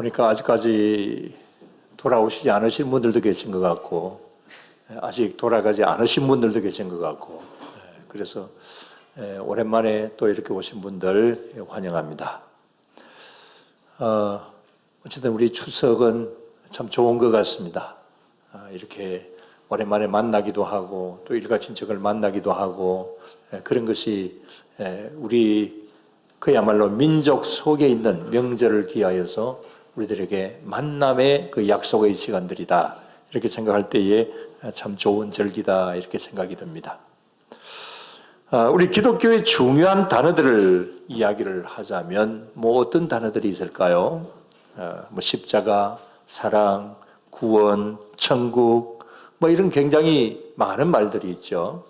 보니까 아직까지 돌아오시지 않으신 분들도 계신 것 같고, 아직 돌아가지 않으신 분들도 계신 것 같고, 그래서 오랜만에 또 이렇게 오신 분들 환영합니다. 어쨌든 우리 추석은 참 좋은 것 같습니다. 이렇게 오랜만에 만나기도 하고 또 일가 친척을 만나기도 하고, 그런 것이 우리 그야말로 민족 속에 있는 명절을 기하여서 우리들에게 만남의 그 약속의 시간들이다, 이렇게 생각할 때에 참 좋은 절기다, 이렇게 생각이 듭니다. 우리 기독교의 중요한 단어들을 이야기를 하자면 어떤 단어들이 있을까요? 십자가, 사랑, 구원, 천국, 이런 굉장히 많은 말들이 있죠.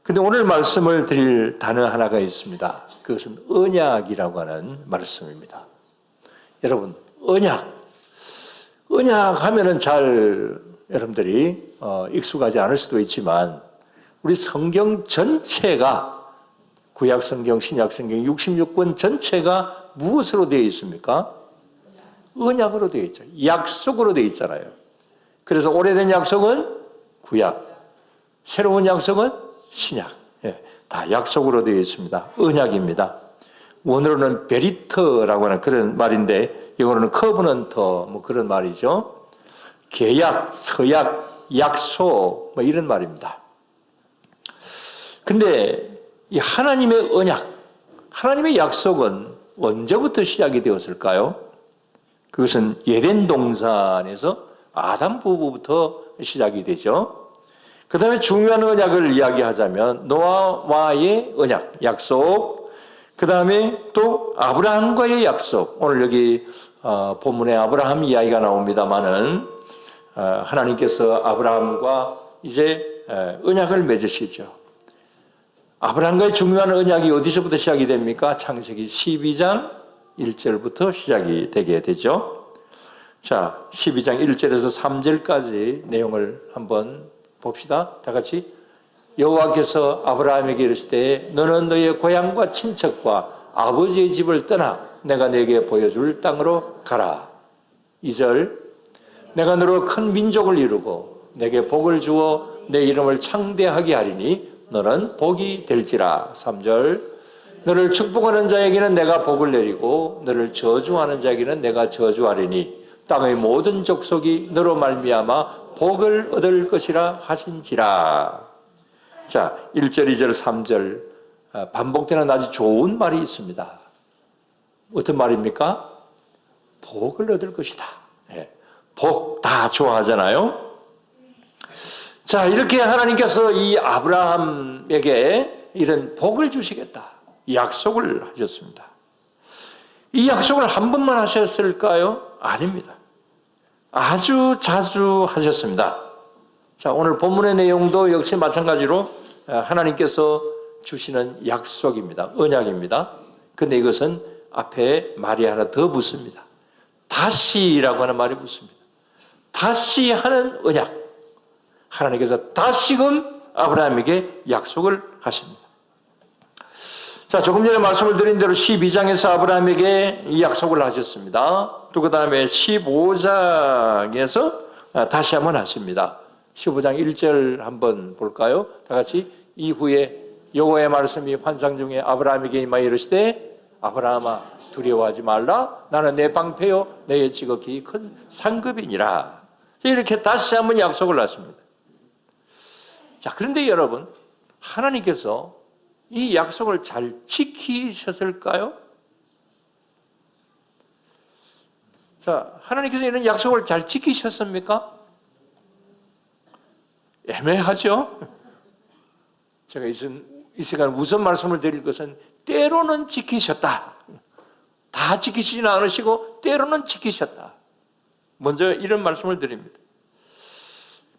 근데 오늘 말씀을 드릴 단어 하나가 있습니다. 그것은 언약이라고 하는 말씀입니다. 여러분, 언약 하면은 잘 여러분들이 익숙하지 않을 수도 있지만, 우리 성경 전체가, 구약 성경, 신약 성경 66권 전체가 무엇으로 되어 있습니까? 언약으로 되어 있죠. 약속으로 되어 있잖아요. 그래서 오래된 약속은 구약, 새로운 약속은 신약, 다 약속으로 되어 있습니다. 언약입니다. 원어로는 베리터라고 하는 그런 말인데, 영어로는 커버넌터 그런 말이죠. 계약, 서약, 약속 이런 말입니다. 근데 이 하나님의 언약, 하나님의 약속은 언제부터 시작이 되었을까요? 그것은 에덴 동산에서 아담 부부부터 시작이 되죠. 그 다음에 중요한 언약을 이야기하자면 노아와의 언약, 약속, 그 다음에 또 아브라함과의 약속. 오늘 여기 본문에 아브라함 이야기가 나옵니다마는 하나님께서 아브라함과 이제 언약을 맺으시죠. 아브라함과의 중요한 언약이 어디서부터 시작이 됩니까? 창세기 12장 1절부터 시작이 되게 되죠. 자, 12장 1절에서 3절까지 내용을 한번 봅시다. 다 같이. 여호와께서 아브라함에게 이르시되 너는 너의 고향과 친척과 아버지의 집을 떠나 내가 네게 보여줄 땅으로 가라. 2절. 내가 너로 큰 민족을 이루고 내게 복을 주어 내 이름을 창대하게 하리니 너는 복이 될지라. 3절. 너를 축복하는 자에게는 내가 복을 내리고 너를 저주하는 자에게는 내가 저주하리니 땅의 모든 족속이 너로 말미암아 복을 얻을 것이라 하신지라. 자, 1절, 2절, 3절 반복되는 아주 좋은 말이 있습니다. 어떤 말입니까? 복을 얻을 것이다. 복 다 좋아하잖아요. 자, 이렇게 하나님께서 이 아브라함에게 이런 복을 주시겠다, 약속을 하셨습니다. 이 약속을 한 번만 하셨을까요? 아닙니다. 아주 자주 하셨습니다. 자, 오늘 본문의 내용도 역시 마찬가지로 하나님께서 주시는 약속입니다. 언약입니다. 근데 이것은 앞에 말이 하나 더 붙습니다. 다시라고 하는 말이 붙습니다. 다시 하는 언약. 하나님께서 다시금 아브라함에게 약속을 하십니다. 자, 조금 전에 말씀을 드린 대로 12장에서 아브라함에게 이 약속을 하셨습니다. 또 그 다음에 15장에서 다시 한번 하십니다. 15장 1절 한번 볼까요? 다 같이. 이후에 여호와의 말씀이 환상 중에 아브라함에게 임하여 이르시되 아브라함아 두려워하지 말라. 나는 내 방패요 내의 지극히 큰 상급이니라. 이렇게 다시 한번 약속을 하십니다. 자, 그런데 여러분, 하나님께서 이 약속을 잘 지키셨을까요? 자, 하나님께서 이런 약속을 잘 지키셨습니까? 애매하죠? 제가 이 시간 우선 말씀을 드릴 것은 때로는 지키셨다. 다 지키시지는 않으시고 때로는 지키셨다. 먼저 이런 말씀을 드립니다.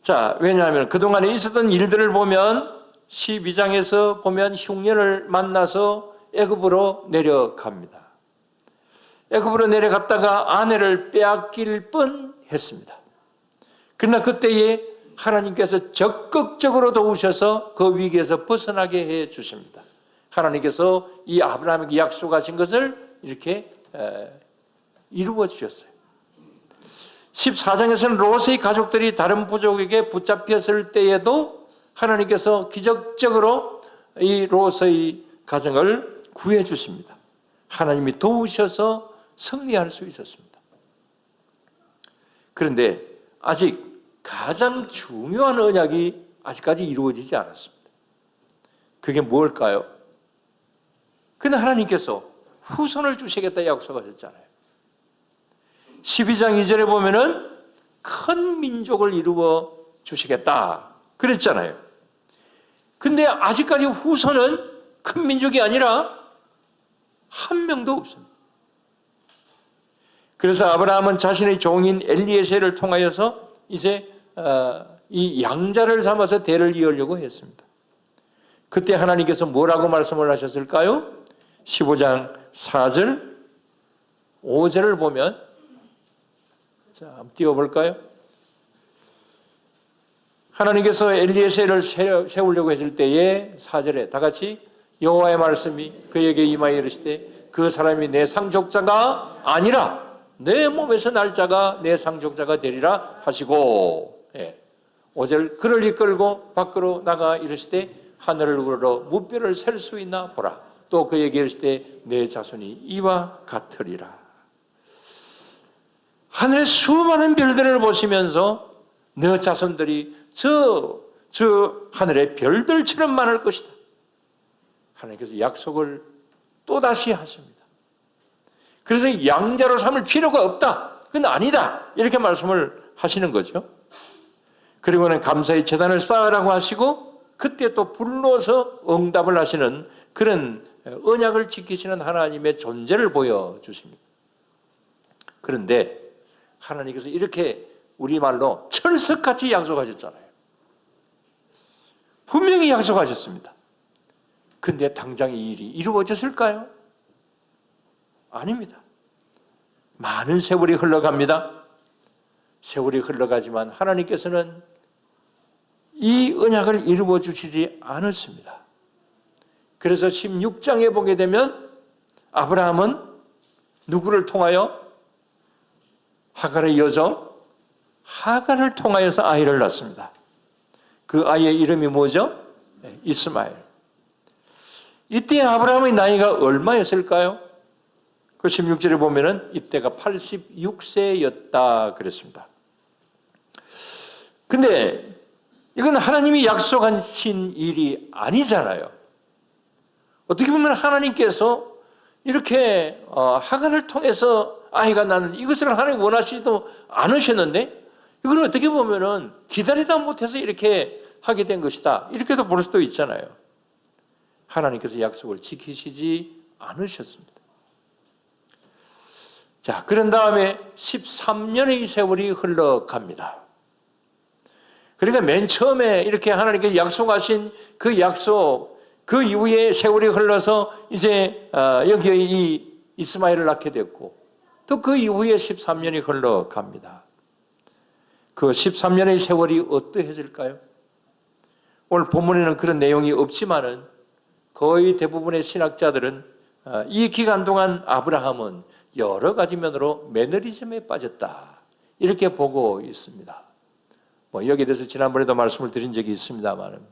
자, 왜냐하면 그동안에 있었던 일들을 보면 12장에서 보면 흉년을 만나서 애굽으로 내려갑니다. 애굽으로 내려갔다가 아내를 빼앗길 뻔했습니다. 그러나 그때에 하나님께서 적극적으로 도우셔서 그 위기에서 벗어나게 해 주십니다. 하나님께서 이 아브라함에게 약속하신 것을 이렇게 이루어 주셨어요. 14장에서는 롯의 가족들이 다른 부족에게 붙잡혔을 때에도 하나님께서 기적적으로 이 롯의 가정을 구해 주십니다. 하나님이 도우셔서 승리할 수 있었습니다. 그런데 아직 가장 중요한 언약이 아직까지 이루어지지 않았습니다. 그게 뭘까요? 근데 하나님께서 후손을 주시겠다 약속하셨잖아요. 12장 2절에 보면은 큰 민족을 이루어 주시겠다 그랬잖아요. 근데 아직까지 후손은 큰 민족이 아니라 한 명도 없습니다. 그래서 아브라함은 자신의 종인 엘리에셀을 통하여서 이제 이 양자를 삼아서 대를 이으려고 했습니다. 그때 하나님께서 뭐라고 말씀을 하셨을까요? 15장 4절, 5절을 보면, 자, 한번 띄워볼까요? 하나님께서 엘리에셀을 세우려고 했을 때에 4절에 다 같이 여호와의 말씀이 그에게 임하여 이르시되 그 사람이 내 상속자가 아니라 내 몸에서 날 자가 내 상속자가 되리라 하시고, 5절 그를 이끌고 밖으로 나가 이르시되 하늘을 우러러 무뼈를 셀 수 있나 보라. 또 그에게 이르시되 내 자손이 이와 같으리라. 하늘의 수많은 별들을 보시면서 너 자손들이 저 하늘의 별들처럼 많을 것이다. 하나님께서 약속을 또다시 하십니다. 그래서 양자로 삼을 필요가 없다. 그건 아니다. 이렇게 말씀을 하시는 거죠. 그리고는 감사의 제단을 쌓으라고 하시고 그때 또 불러서 응답을 하시는 그런 언약을 지키시는 하나님의 존재를 보여주십니다. 그런데 하나님께서 이렇게 우리말로 철석같이 약속하셨잖아요. 분명히 약속하셨습니다. 근데 당장 이 일이 이루어졌을까요? 아닙니다. 많은 세월이 흘러갑니다. 세월이 흘러가지만 하나님께서는 이 언약을 이루어 주시지 않았습니다. 그래서 16장에 보게 되면 아브라함은 누구를 통하여? 하갈의 여종 하갈을 통하여서 아이를 낳습니다. 그 아이의 이름이 뭐죠? 이스마엘. 이때 아브라함의 나이가 얼마였을까요? 그 16절에 보면은 이때가 86세였다 그랬습니다. 근데 이건 하나님이 약속하신 일이 아니잖아요. 어떻게 보면 하나님께서 이렇게 하갈을 통해서 아이가 나는 이것을 하나님 원하시지도 않으셨는데 이건 어떻게 보면은 기다리다 못해서 이렇게 하게 된 것이다. 이렇게도 볼 수도 있잖아요. 하나님께서 약속을 지키시지 않으셨습니다. 자, 그런 다음에 13년의 세월이 흘러갑니다. 그러니까 맨 처음에 이렇게 하나님께서 약속하신 그 약속, 그 이후에 세월이 흘러서 이제 여기에 이 이스마엘을 낳게 됐고 또 그 이후에 13년이 흘러갑니다. 그 13년의 세월이 어떠해질까요? 오늘 본문에는 그런 내용이 없지만은 거의 대부분의 신학자들은 이 기간 동안 아브라함은 여러 가지 면으로 매너리즘에 빠졌다. 이렇게 보고 있습니다. 여기에 대해서 지난번에도 말씀을 드린 적이 있습니다만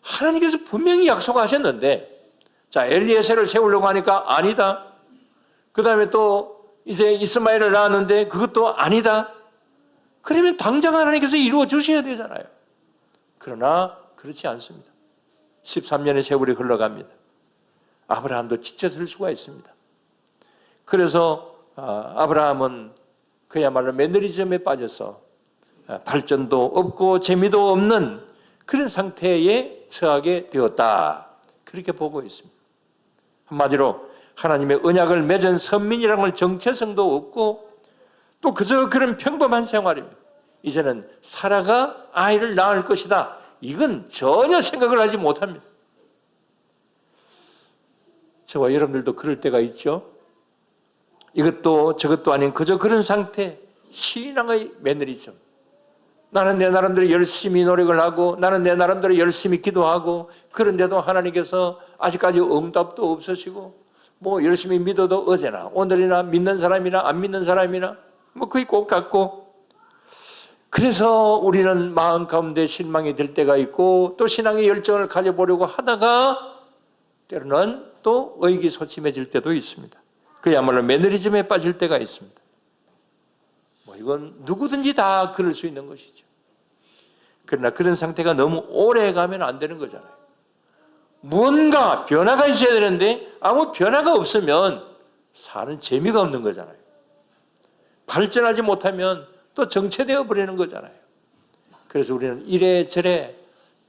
하나님께서 분명히 약속하셨는데 자, 엘리에셀을 세우려고 하니까 아니다. 그 다음에 또 이제 이스마엘을 낳았는데 그것도 아니다. 그러면 당장 하나님께서 이루어 주셔야 되잖아요. 그러나 그렇지 않습니다. 13년의 세월이 흘러갑니다. 아브라함도 지쳤을 수가 있습니다. 그래서 아브라함은 그야말로 매너리즘에 빠져서 발전도 없고 재미도 없는 그런 상태에 처하게 되었다. 그렇게 보고 있습니다. 한마디로 하나님의 언약을 맺은 선민이라는 걸 정체성도 없고 또 그저 그런 평범한 생활입니다. 이제는 사라가 아이를 낳을 것이다. 이건 전혀 생각을 하지 못합니다. 저와 여러분들도 그럴 때가 있죠. 이것도 저것도 아닌 그저 그런 상태, 신앙의 매너리즘. 나는 내 나름대로 열심히 노력을 하고 나는 내 나름대로 열심히 기도하고 그런데도 하나님께서 아직까지 응답도 없으시고 뭐 열심히 믿어도 어제나 오늘이나 믿는 사람이나 안 믿는 사람이나 뭐 거의 똑같고, 그래서 우리는 마음 가운데 실망이 될 때가 있고 또 신앙의 열정을 가져보려고 하다가 때로는 또 의기소침해질 때도 있습니다. 그야말로 매너리즘에 빠질 때가 있습니다. 뭐 이건 누구든지 다 그럴 수 있는 것이죠. 그러나 그런 상태가 너무 오래 가면 안 되는 거잖아요. 무언가 변화가 있어야 되는데 아무 변화가 없으면 사는 재미가 없는 거잖아요. 발전하지 못하면 또 정체되어 버리는 거잖아요. 그래서 우리는 이래저래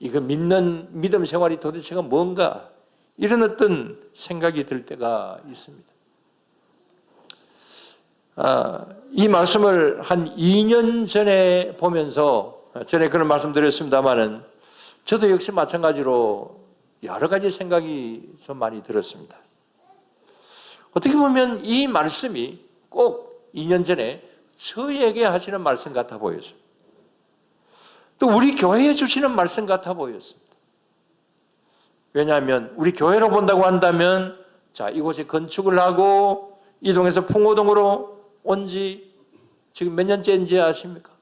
이거 믿는 믿음 생활이 도대체가 뭔가 이런 어떤 생각이 들 때가 있습니다. 이 말씀을 한 2년 전에 보면서 전에 그런 말씀 드렸습니다마는 저도 역시 마찬가지로 여러 가지 생각이 좀 많이 들었습니다. 어떻게 보면 이 말씀이 꼭 2년 전에 저에게 하시는 말씀 같아 보였습니다. 또 우리 교회에 주시는 말씀 같아 보였습니다. 왜냐하면 우리 교회로 본다고 한다면 자, 이곳에 건축을 하고 이동에서 풍호동으로 온 지 지금 몇 년째인지 아십니까?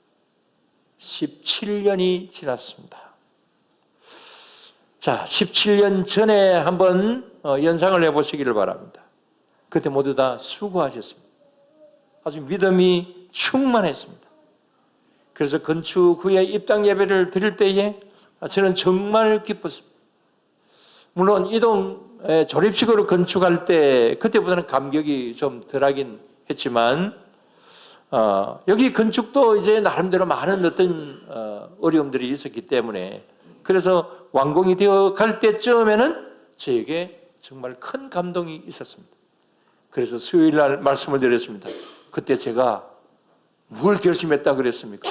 17년이 지났습니다. 자, 17년 전에 한번 연상을 해보시기를 바랍니다. 그때 모두 다 수고하셨습니다. 아주 믿음이 충만했습니다. 그래서 건축 후에 입당 예배를 드릴 때에 저는 정말 기뻤습니다. 물론 이동 조립식으로 건축할 때 그때보다는 감격이 좀 덜하긴 했지만 여기 건축도 이제 나름대로 많은 어떤 어려움들이 있었기 때문에 그래서 완공이 되어 갈 때쯤에는 저에게 정말 큰 감동이 있었습니다. 그래서 수요일 날 말씀을 드렸습니다. 그때 제가 뭘 결심했다 그랬습니까?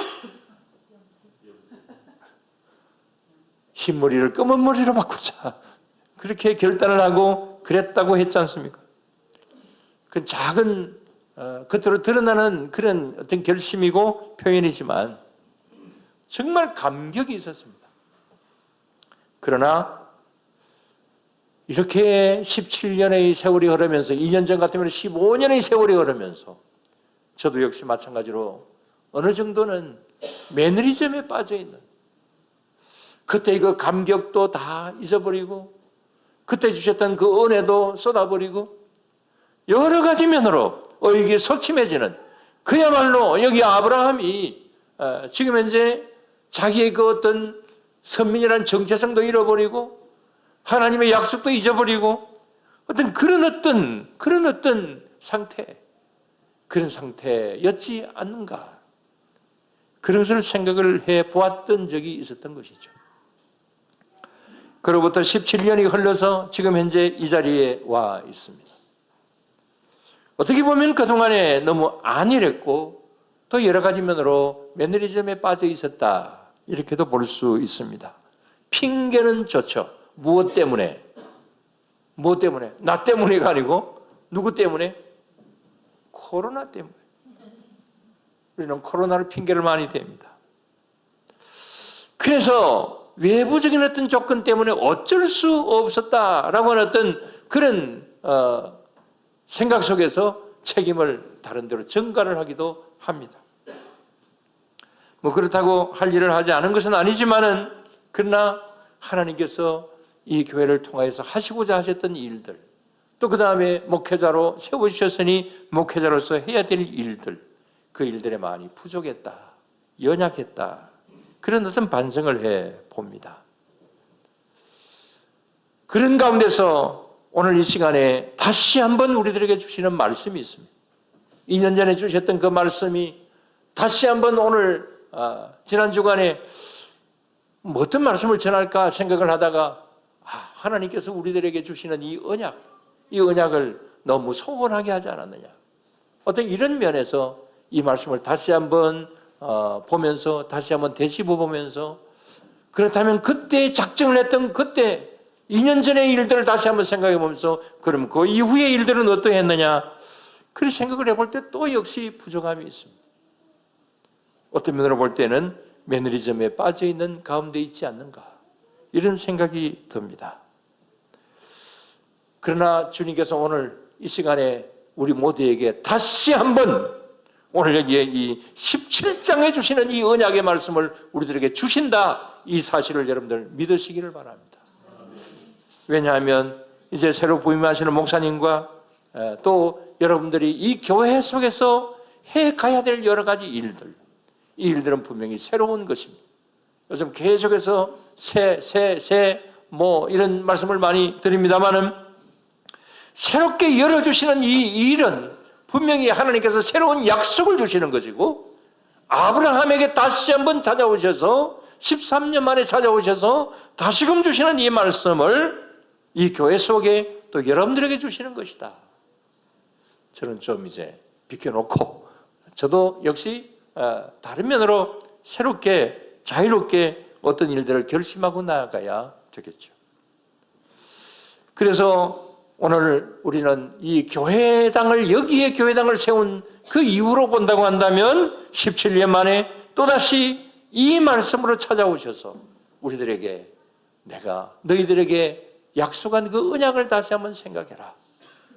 흰머리를 검은 머리로 바꾸자. 그렇게 결단을 하고 그랬다고 했지 않습니까? 그 작은 겉으로 드러나는 그런 어떤 결심이고 표현이지만 정말 감격이 있었습니다. 그러나 이렇게 17년의 세월이 흐르면서 2년 전 같으면 15년의 세월이 흐르면서 저도 역시 마찬가지로 어느 정도는 매너리즘에 빠져있는 그때 그 감격도 다 잊어버리고 그때 주셨던 그 은혜도 쏟아버리고 여러 가지 면으로 의기소침해지는 그야말로 여기 아브라함이 지금 현재 자기의 그 어떤 선민이라는 정체성도 잃어버리고 하나님의 약속도 잊어버리고 그런 어떤 상태 그런 상태였지 않는가 그런 것을 생각을 해보았던 적이 있었던 것이죠. 그로부터 17년이 흘러서 지금 현재 이 자리에 와 있습니다. 어떻게 보면 그동안에 너무 안일했고 또 여러 가지 면으로 매너리즘에 빠져 있었다 이렇게도 볼 수 있습니다. 핑계는 좋죠. 무엇 때문에? 나 때문에가 아니고 누구 때문에? 코로나 때문에. 우리는 코로나를 핑계를 많이 댑니다. 그래서 외부적인 어떤 조건 때문에 어쩔 수 없었다라고 하는 어떤 그런 생각 속에서 책임을 다른 데로 전가를 하기도 합니다. 뭐 그렇다고 할 일을 하지 않은 것은 아니지만은 그러나 하나님께서 이 교회를 통하여서 하시고자 하셨던 일들 또 그 다음에 목회자로 세우셨으니 목회자로서 해야 될 일들 그 일들에 많이 부족했다, 연약했다 그런 어떤 반성을 해봅니다. 그런 가운데서 오늘 이 시간에 다시 한번 우리들에게 주시는 말씀이 있습니다. 2년 전에 주셨던 그 말씀이 다시 한번 오늘 지난 주간에 어떤 말씀을 전할까 생각을 하다가 하나님께서 우리들에게 주시는 이 언약을 너무 소원하게 하지 않았느냐. 어떤 이런 면에서 이 말씀을 다시 한번 보면서 다시 한번 되짚어 보면서 그렇다면 그때 작정을 했던 그때 2년 전의 일들을 다시 한번 생각해 보면서 그럼 그 이후의 일들은 어떠했느냐 그런 생각을 해볼 때 또 역시 부족함이 있습니다. 어떤 면으로 볼 때는 매너리즘에 빠져있는 가운데 있지 않는가 이런 생각이 듭니다. 그러나 주님께서 오늘 이 시간에 우리 모두에게 다시 한번 오늘 여기에 이 17장에 주시는 이 언약의 말씀을 우리들에게 주신다, 이 사실을 여러분들 믿으시기를 바랍니다. 왜냐하면 이제 새로 부임하시는 목사님과 또 여러분들이 이 교회 속에서 해가야 될 여러 가지 일들, 이 일들은 분명히 새로운 것입니다. 요즘 계속해서 뭐 이런 말씀을 많이 드립니다만은 새롭게 열어주시는 이 일은 분명히 하나님께서 새로운 약속을 주시는 것이고, 아브라함에게 다시 한번 찾아오셔서 13년 만에 찾아오셔서 다시금 주시는 이 말씀을 이 교회 속에 또 여러분들에게 주시는 것이다. 저는 좀 이제 비켜놓고 저도 역시 다른 면으로 새롭게 자유롭게 어떤 일들을 결심하고 나아가야 되겠죠. 그래서 오늘 우리는 이 교회당을, 여기에 교회당을 세운 그 이후로 본다고 한다면 17년 만에 또다시 이 말씀으로 찾아오셔서 우리들에게 내가 너희들에게 약속한 그 언약을 다시 한번 생각해라.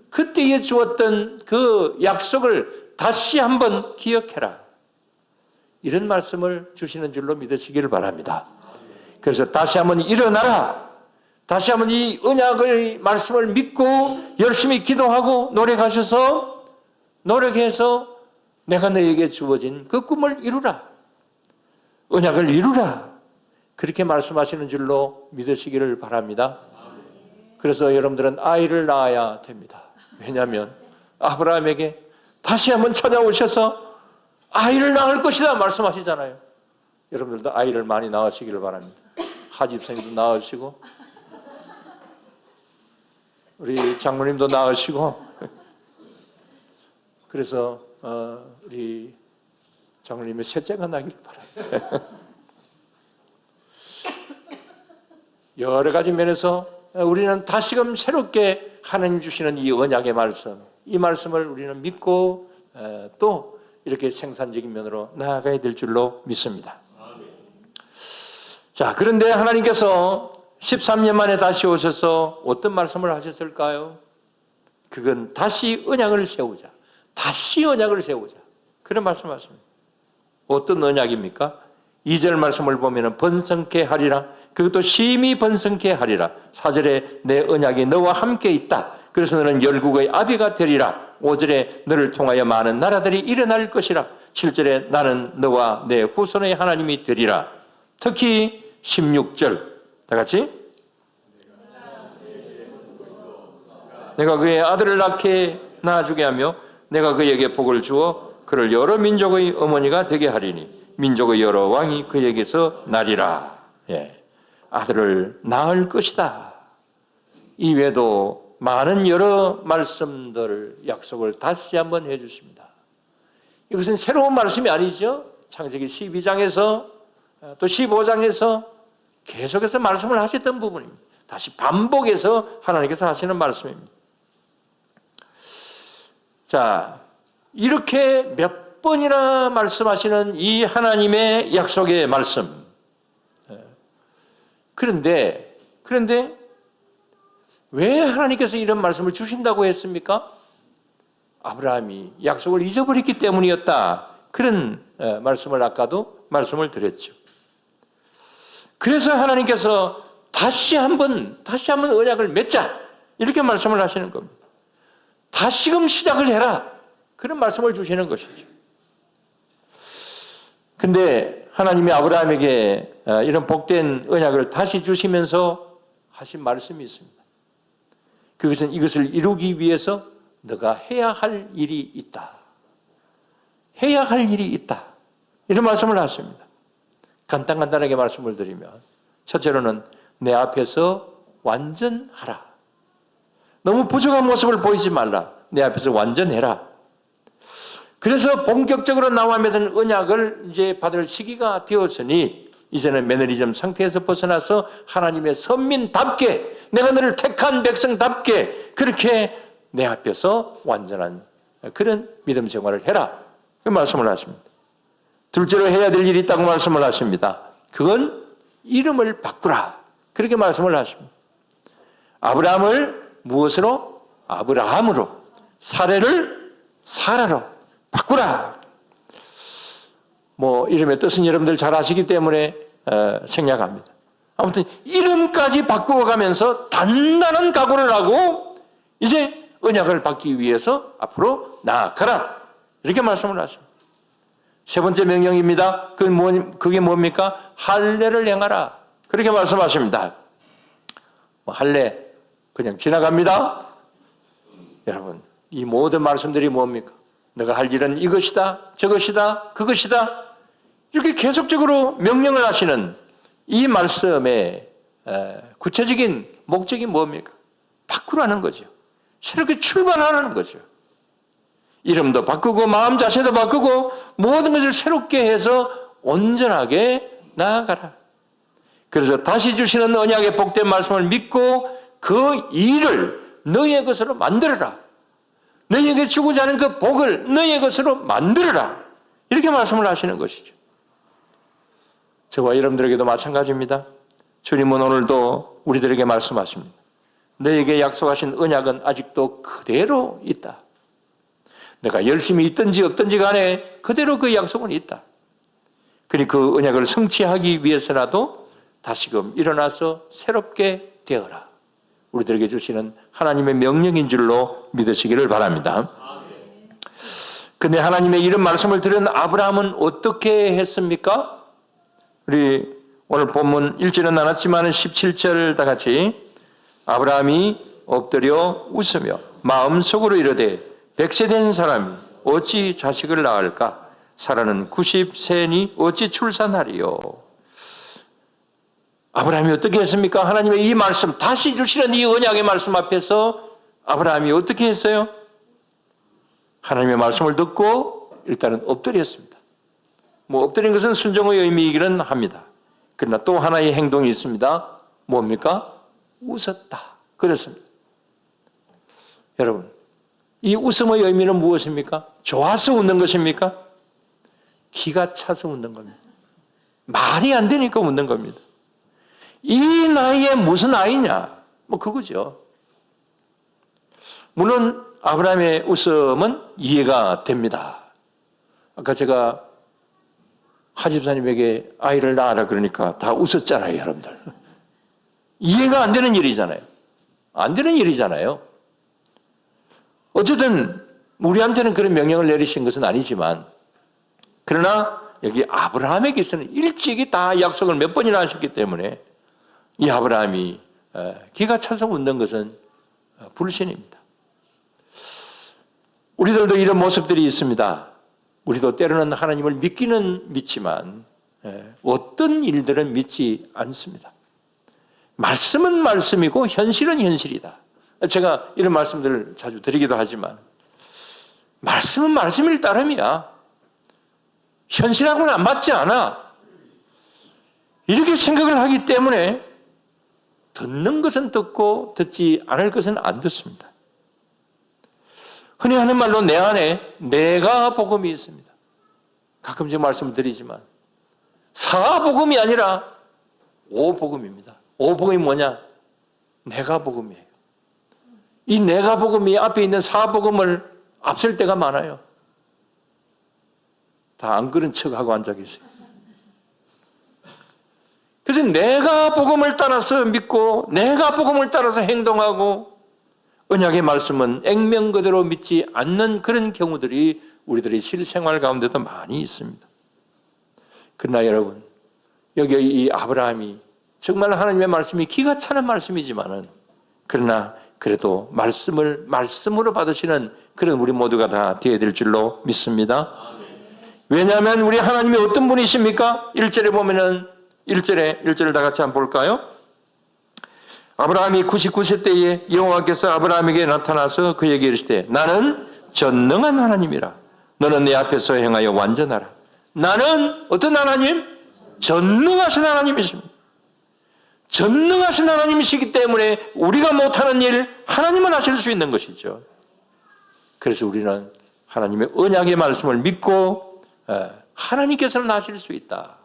그때에 주었던 그 약속을 다시 한번 기억해라. 이런 말씀을 주시는 줄로 믿으시기를 바랍니다. 그래서 다시 한번 일어나라. 다시 한번 이 언약의 말씀을 믿고 열심히 기도하고 노력하셔서 노력해서 내가 너에게 주어진 그 꿈을 이루라. 언약을 이루라. 그렇게 말씀하시는 줄로 믿으시기를 바랍니다. 그래서 여러분들은 아이를 낳아야 됩니다. 왜냐하면 아브라함에게 다시 한번 찾아오셔서 아이를 낳을 것이다 말씀하시잖아요. 여러분들도 아이를 많이 낳으시기를 바랍니다. 하집생도 낳으시고 우리 장모님도 낳으시고, 그래서 우리 장모님의 셋째가 나길 바랍니다. 여러 가지 면에서 우리는 다시금 새롭게 하나님 주시는 이 언약의 말씀, 이 말씀을 우리는 믿고 또 이렇게 생산적인 면으로 나아가야 될 줄로 믿습니다. 자, 그런데 하나님께서 13년 만에 다시 오셔서 어떤 말씀을 하셨을까요? 그건 다시 언약을 세우자. 다시 언약을 세우자. 그런 말씀을 하십니다. 어떤 언약입니까? 2절 말씀을 보면 번성케 하리라. 그것도 심히 번성케 하리라. 4절에 내 언약이 너와 함께 있다. 그래서 너는 열국의 아비가 되리라. 5절에 너를 통하여 많은 나라들이 일어날 것이라. 7절에 나는 너와 내 후손의 하나님이 되리라. 특히 16절 다 같이 내가 그의 아들을 낳게 낳아주게 하며 내가 그에게 복을 주어 그를 여러 민족의 어머니가 되게 하리니 민족의 여러 왕이 그에게서 나리라. 예. 아들을 낳을 것이다. 이외에도 많은 여러 말씀들, 약속을 다시 한번 해주십니다. 이것은 새로운 말씀이 아니죠. 창세기 12장에서 또 15장에서 계속해서 말씀을 하셨던 부분입니다. 다시 반복해서 하나님께서 하시는 말씀입니다. 자, 이렇게 몇 번이나 말씀하시는 이 하나님의 약속의 말씀. 그런데 왜 하나님께서 이런 말씀을 주신다고 했습니까? 아브라함이 약속을 잊어버렸기 때문이었다. 그런 말씀을 아까도 말씀을 드렸죠. 그래서 하나님께서 다시 한번 언약을 맺자. 이렇게 말씀을 하시는 겁니다. 다시금 시작을 해라. 그런 말씀을 주시는 것이죠. 근데 하나님이 아브라함에게 이런 복된 언약을 다시 주시면서 하신 말씀이 있습니다. 그것은 이것을 이루기 위해서 너가 해야 할 일이 있다. 해야 할 일이 있다. 이런 말씀을 하십니다. 간단하게 말씀을 드리면 첫째로는 내 앞에서 완전하라. 너무 부족한 모습을 보이지 말라. 내 앞에서 완전해라. 그래서 본격적으로 나와 맺은 언약을 이제 받을 시기가 되었으니 이제는 매너리즘 상태에서 벗어나서 하나님의 선민답게 내가 너를 택한 백성답게 그렇게 내 앞에서 완전한 그런 믿음 생활을 해라. 그 말씀을 하십니다. 둘째로 해야 될 일이 있다고 말씀을 하십니다. 그건 이름을 바꾸라. 그렇게 말씀을 하십니다. 아브라함을 무엇으로? 아브라함으로. 사례를 사라로 바꾸라. 이름의 뜻은 여러분들 잘 아시기 때문에 생략합니다. 아무튼 이름까지 바꾸어 가면서 단단한 각오를 하고 이제 언약을 받기 위해서 앞으로 나아가라. 이렇게 말씀을 하십니다. 세 번째 명령입니다. 그게 뭡니까? 할례를 행하라. 그렇게 말씀하십니다. 할례 그냥 지나갑니다. 여러분, 이 모든 말씀들이 뭡니까? 너가 할 일은 이것이다, 저것이다, 그것이다. 이렇게 계속적으로 명령을 하시는 이 말씀의 구체적인 목적이 뭡니까? 바꾸라는 거죠. 새롭게 출발하라는 거죠. 이름도 바꾸고 마음 자세도 바꾸고 모든 것을 새롭게 해서 온전하게 나아가라. 그래서 다시 주시는 언약의 복된 말씀을 믿고 그 일을 너희의 것으로 만들어라. 너희에게 주고자 하는 그 복을 너희의 것으로 만들어라. 이렇게 말씀을 하시는 것이죠. 저와 여러분들에게도 마찬가지입니다. 주님은 오늘도 우리들에게 말씀하십니다. 너희에게 약속하신 언약은 아직도 그대로 있다. 내가 열심히 있든지 없든지 간에 그대로 그 약속은 있다. 그러니 그 언약을 성취하기 위해서라도 다시금 일어나서 새롭게 되어라. 우리들에게 주시는 하나님의 명령인 줄로 믿으시기를 바랍니다. 근데 하나님의 이런 말씀을 들은 아브라함은 어떻게 했습니까? 우리 오늘 본문 1절은 나눴지만 17절 다 같이 아브라함이 엎드려 웃으며 마음속으로 이르되 100세 된 사람이 어찌 자식을 낳을까? 사라는 90세니 어찌 출산하리요? 아브라함이 어떻게 했습니까? 하나님의 이 말씀, 다시 주시는 이 언약의 말씀 앞에서 아브라함이 어떻게 했어요? 하나님의 말씀을 듣고 일단은 엎드렸습니다. 엎드린 것은 순종의 의미이기는 합니다. 그러나 또 하나의 행동이 있습니다. 뭡니까? 웃었다. 그렇습니다. 여러분, 이 웃음의 의미는 무엇입니까? 좋아서 웃는 것입니까? 기가 차서 웃는 겁니다. 말이 안 되니까 웃는 겁니다. 이 나이에 무슨 아이냐? 그거죠. 물론 아브라함의 웃음은 이해가 됩니다. 아까 제가 하집사님에게 아이를 낳아라 그러니까 다 웃었잖아요, 여러분들. 이해가 안 되는 일이잖아요. 안 되는 일이잖아요. 어쨌든 우리한테는 그런 명령을 내리신 것은 아니지만, 그러나 여기 아브라함에게서는 일찍이 다 약속을 몇 번이나 하셨기 때문에 이 아브라함이 기가 차서 웃는 것은 불신입니다. 우리들도 이런 모습들이 있습니다. 우리도 때로는 하나님을 믿기는 믿지만 어떤 일들은 믿지 않습니다. 말씀은 말씀이고 현실은 현실이다. 제가 이런 말씀들을 자주 드리기도 하지만 말씀은 말씀일 따름이야. 현실하고는 안 맞지 않아. 이렇게 생각을 하기 때문에 듣는 것은 듣고 듣지 않을 것은 안 듣습니다. 흔히 하는 말로 내 안에 내가 복음이 있습니다. 가끔 제가 말씀드리지만 사복음이 아니라 오복음입니다. 오복음이 뭐냐? 내가 복음이에요. 이 내가 복음이 앞에 있는 사복음을 앞설 때가 많아요. 다 안 그런 척하고 앉아 계세요. 그래서 내가 복음을 따라서 믿고 내가 복음을 따라서 행동하고 언약의 말씀은 액면 그대로 믿지 않는 그런 경우들이 우리들의 실생활 가운데도 많이 있습니다. 그러나 여러분, 여기 이 아브라함이 정말 하나님의 말씀이 기가 차는 말씀이지만은 그러나 그래도 말씀을 말씀으로 받으시는 그런 우리 모두가 다 되어야 될 줄로 믿습니다. 왜냐하면 우리 하나님이 어떤 분이십니까? 1절에 보면은 1절을 다 같이 한번 볼까요? 아브라함이 99세 때에 여호와께서 아브라함에게 나타나서 그에게 이르시되 나는 전능한 하나님이라. 너는 내 앞에서 행하여 완전하라. 나는 어떤 하나님? 전능하신 하나님이십니다. 전능하신 하나님이시기 때문에 우리가 못하는 일 하나님은 하실 수 있는 것이죠. 그래서 우리는 하나님의 언약의 말씀을 믿고 하나님께서는 하실 수 있다.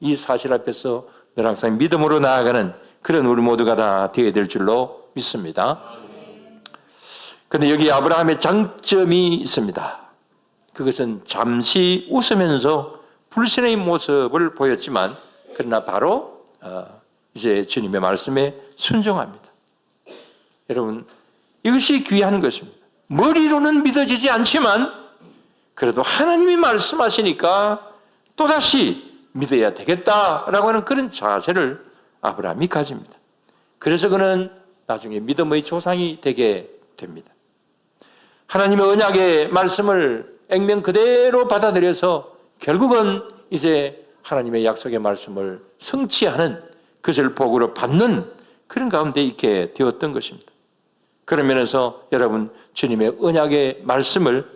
이 사실 앞에서 늘 항상 믿음으로 나아가는 그런 우리 모두가 다 되어야 될 줄로 믿습니다. 그런데 여기 아브라함의 장점이 있습니다. 그것은 잠시 웃으면서 불신의 모습을 보였지만 그러나 바로 이제 주님의 말씀에 순종합니다. 여러분, 이것이 귀한 것입니다. 머리로는 믿어지지 않지만 그래도 하나님이 말씀하시니까 또다시 믿어야 되겠다라고 하는 그런 자세를 아브라함이 가집니다. 그래서 그는 나중에 믿음의 조상이 되게 됩니다. 하나님의 언약의 말씀을 액면 그대로 받아들여서 결국은 이제 하나님의 약속의 말씀을 성취하는, 그것을 복으로 받는 그런 가운데 있게 되었던 것입니다. 그런 면에서 여러분, 주님의 언약의 말씀을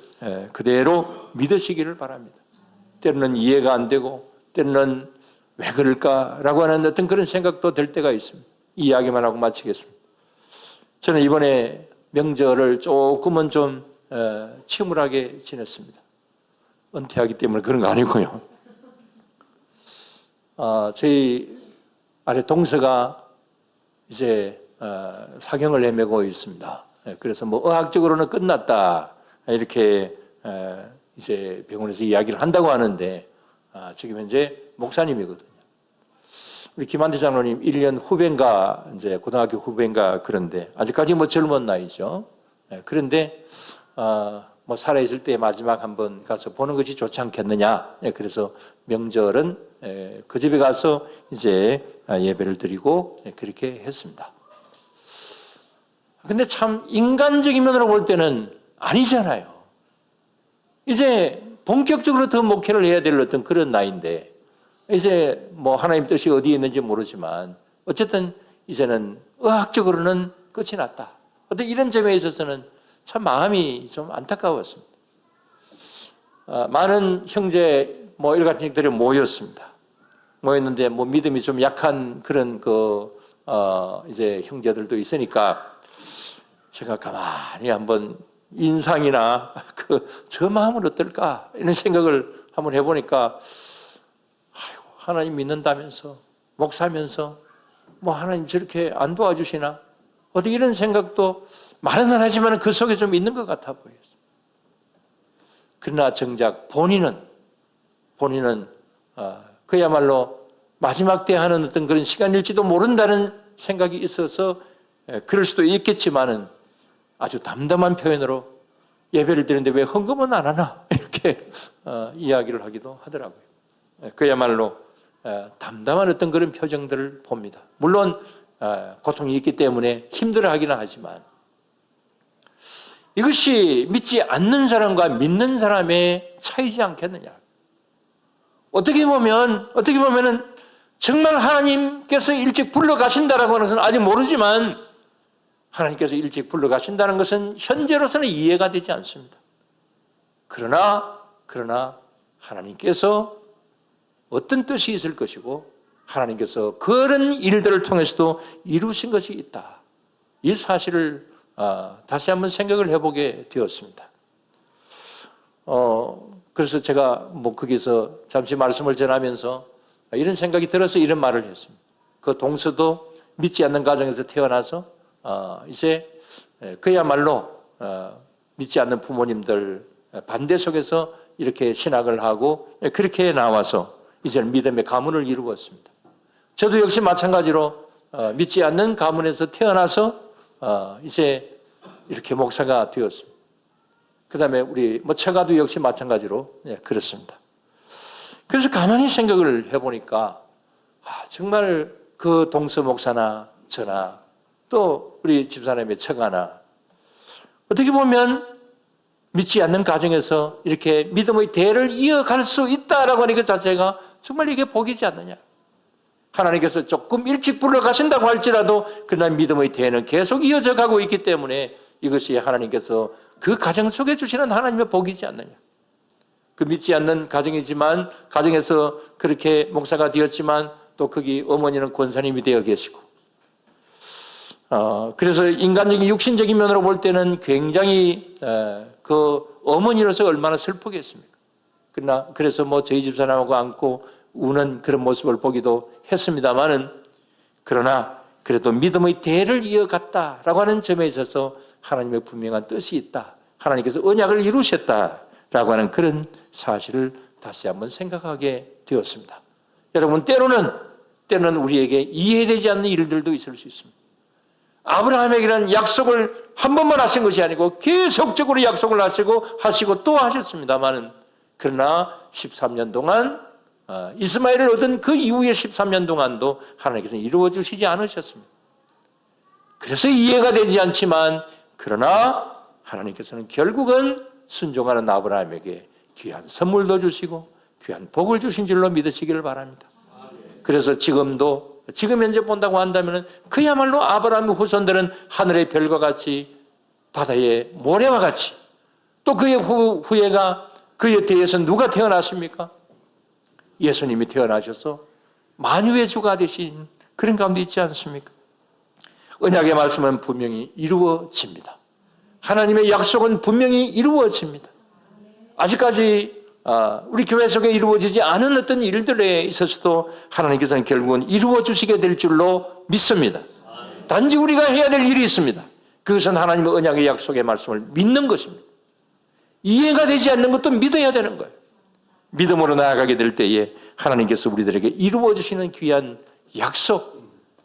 그대로 믿으시기를 바랍니다. 때로는 이해가 안 되고 때로는 왜 그럴까라고 하는 어떤 그런 생각도 들 때가 있습니다. 이 이야기만 하고 마치겠습니다. 저는 이번에 명절을 조금은 좀 침울하게 지냈습니다. 은퇴하기 때문에 그런 거 아니고요. 저희 아래 동서가 이제 사경을 헤매고 있습니다. 그래서 뭐 의학적으로는 끝났다 이렇게 이제 병원에서 이야기를 한다고 하는데 지금 현재 목사님이거든요. 우리 김한대 장로님 1년 후배인가, 이제 고등학교 후배인가 그런데 아직까지 뭐 젊은 나이죠. 그런데 뭐 살아있을 때 마지막 한번 가서 보는 것이 좋지 않겠느냐. 그래서 명절은 그 집에 가서 이제 예배를 드리고 그렇게 했습니다. 근데 참 인간적인 면으로 볼 때는 아니잖아요. 이제 본격적으로 더 목회를 해야 될 어떤 그런 나이인데 이제 뭐 하나님 뜻이 어디에 있는지 모르지만 어쨌든 이제는 의학적으로는 끝이 났다. 어떤 이런 점에 있어서는 참 마음이 좀 안타까웠습니다. 많은 형제 뭐 일가족들이 모였습니다. 모였는데 뭐 믿음이 좀 약한 그런 이제 형제들도 있으니까 제가 가만히 한번 인상이나 저 마음은 어떨까 이런 생각을 한번 해보니까 하나님 믿는다면서 목사면서 뭐 하나님 저렇게 안 도와주시나 어디 이런 생각도 말은 안 하지만 그 속에 좀 있는 것 같아 보였어요. 그러나 정작 본인은 그야말로 마지막 때 하는 어떤 그런 시간일지도 모른다는 생각이 있어서 그럴 수도 있겠지만은 아주 담담한 표현으로 예배를 드리는데 왜 헌금은 안 하나 이렇게 이야기를 하기도 하더라고요. 그야말로 담담한 어떤 그런 표정들을 봅니다. 물론 고통이 있기 때문에 힘들어하기는 하지만 이것이 믿지 않는 사람과 믿는 사람의 차이지 않겠느냐. 어떻게 보면은 정말 하나님께서 일찍 불러가신다라고 하는 것은 아직 모르지만 하나님께서 일찍 불러가신다는 것은 현재로서는 이해가 되지 않습니다. 그러나 하나님께서 어떤 뜻이 있을 것이고 하나님께서 그런 일들을 통해서도 이루신 것이 있다. 이 사실을 다시 한번 생각을 해보게 되었습니다. 그래서 제가 뭐 거기서 잠시 말씀을 전하면서 이런 생각이 들어서 이런 말을 했습니다. 그 동서도 믿지 않는 가정에서 태어나서 이제 그야말로 믿지 않는 부모님들 반대 속에서 이렇게 신학을 하고 그렇게 나와서 이제는 믿음의 가문을 이루었습니다. 저도 역시 마찬가지로 믿지 않는 가문에서 태어나서 이제 이렇게 목사가 되었습니다. 그 다음에 우리 처가도 역시 마찬가지로 그렇습니다. 그래서 가만히 생각을 해보니까 정말 그 동서 목사나 저나 또 우리 집사람의 처가나 어떻게 보면 믿지 않는 가정에서 이렇게 믿음의 대를 이어갈 수 있다라고 하는 것 자체가 정말 이게 복이지 않느냐. 하나님께서 조금 일찍 불러가신다고 할지라도 그러나 믿음의 대는 계속 이어져 가고 있기 때문에 이것이 하나님께서 그 가정 속에 주시는 하나님의 복이지 않느냐. 그 믿지 않는 가정이지만 가정에서 그렇게 목사가 되었지만 또 거기 어머니는 권사님이 되어 계시고 그래서 인간적인 육신적인 면으로 볼 때는 굉장히 그 어머니로서 얼마나 슬프겠습니까? 그러나 그래서 뭐 저희 집사람하고 안고 우는 그런 모습을 보기도 했습니다만은 그러나 그래도 믿음의 대를 이어갔다라고 하는 점에 있어서 하나님의 분명한 뜻이 있다. 하나님께서 언약을 이루셨다라고 하는 그런 사실을 다시 한번 생각하게 되었습니다. 여러분, 때로는 우리에게 이해되지 않는 일들도 있을 수 있습니다. 아브라함에게는 약속을 한 번만 하신 것이 아니고 계속적으로 약속을 하시고 또 하셨습니다만은, 그러나 13년 동안 이스마엘을 얻은 그 이후의 13년 동안도 하나님께서는 이루어 주시지 않으셨습니다. 그래서 이해가 되지 않지만, 그러나 하나님께서는 결국은 순종하는 아브라함에게 귀한 선물도 주시고 귀한 복을 주신 줄로 믿으시기를 바랍니다. 그래서 지금 현재 본다고 한다면 그야말로 아브라함의 후손들은 하늘의 별과 같이 바다의 모래와 같이, 또 그의 후예가 그의 뒤에서 누가 태어났습니까? 예수님이 태어나셔서 만유의 주가 되신 그런 가운데 있지 않습니까? 언약의 말씀은 분명히 이루어집니다. 하나님의 약속은 분명히 이루어집니다. 아직까지 우리 교회 속에 이루어지지 않은 어떤 일들에 있어서도 하나님께서는 결국은 이루어 주시게 될 줄로 믿습니다. 단지 우리가 해야 될 일이 있습니다. 그것은 하나님의 언약의 약속의 말씀을 믿는 것입니다. 이해가 되지 않는 것도 믿어야 되는 거예요. 믿음으로 나아가게 될 때에 하나님께서 우리들에게 이루어 주시는 귀한 약속,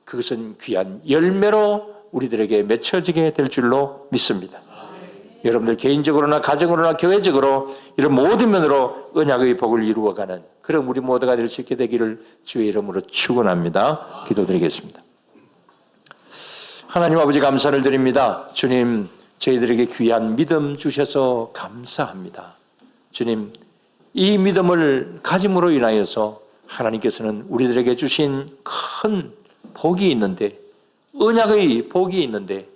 그것은 귀한 열매로 우리들에게 맺혀지게 될 줄로 믿습니다. 여러분들 개인적으로나 가정으로나 교회적으로 이런 모든 면으로 언약의 복을 이루어가는 그런 우리 모두가 될 수 있게 되기를 주의 이름으로 축원합니다. 기도드리겠습니다. 하나님 아버지, 감사를 드립니다. 주님, 저희들에게 귀한 믿음 주셔서 감사합니다. 주님, 이 믿음을 가짐으로 인하여서 하나님께서는 우리들에게 주신 큰 복이 있는데, 언약의 복이 있는데,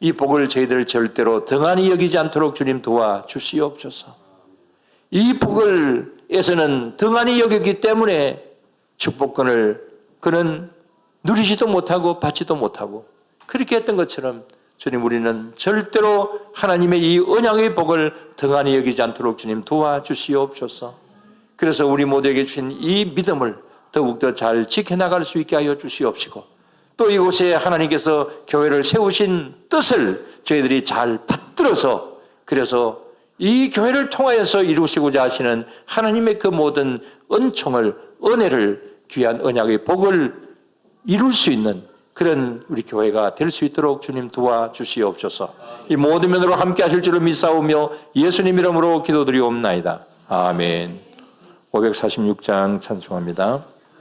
이 복을 저희들 절대로 등한히 여기지 않도록 주님 도와주시옵소서. 이 복을에서는 등한히 여겼기 때문에 축복권을 그는 누리지도 못하고 받지도 못하고 그렇게 했던 것처럼, 주님, 우리는 절대로 하나님의 이 언약의 복을 등한히 여기지 않도록 주님 도와주시옵소서. 그래서 우리 모두에게 주신 이 믿음을 더욱더 잘 지켜나갈 수 있게 하여 주시옵시고, 또 이곳에 하나님께서 교회를 세우신 뜻을 저희들이 잘 받들어서, 그래서 이 교회를 통하여서 이루시고자 하시는 하나님의 그 모든 은총을, 은혜를, 귀한 언약의 복을 이룰 수 있는 그런 우리 교회가 될 수 있도록 주님 도와주시옵소서. 이 모든 면으로 함께 하실 줄을 믿사오며 예수님 이름으로 기도드리옵나이다. 아멘. 546장 찬송합니다.